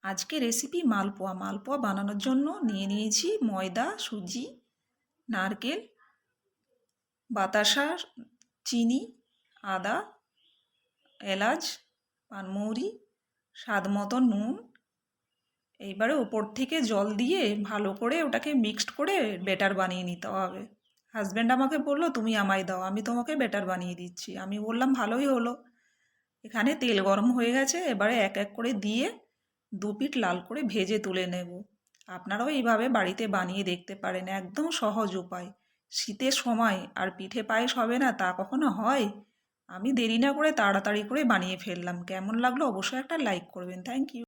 আজকে রেসিপি মালপোয়া। মালপোয়া বানানোর জন্য নিয়ে নিয়েছি ময়দা, সুজি, নারকেল, বাতাসা, চিনি, আদা, এলাচ, পানমৌরি, স্বাদ মতো নুন। এইবারে ওপর থেকে জল দিয়ে ভালো করে ওটাকে মিক্সড করে বেটার বানিয়ে নিতে হবে। হাজব্যান্ড আমাকে বললো তুমি আমায় দাও, আমি তোমাকে বেটার বানিয়ে দিচ্ছি। আমি বললাম ভালোই হলো। এখানে তেল গরম হয়ে গেছে, এবারে এক এক করে দিয়ে দু পিঠ লাল করে ভেজে তুলে নেব। আপনারাও এইভাবে বাড়িতে বানিয়ে দেখতে পারেন, একদম সহজ উপায়। শীতের সময় আর পিঠে পায়েস হবে না তা কখনো হয়? আমি দেরি না করে তাড়াতাড়ি করে বানিয়ে ফেললাম। কেমন লাগলো অবশ্যই একটা লাইক করবেন। Thank you.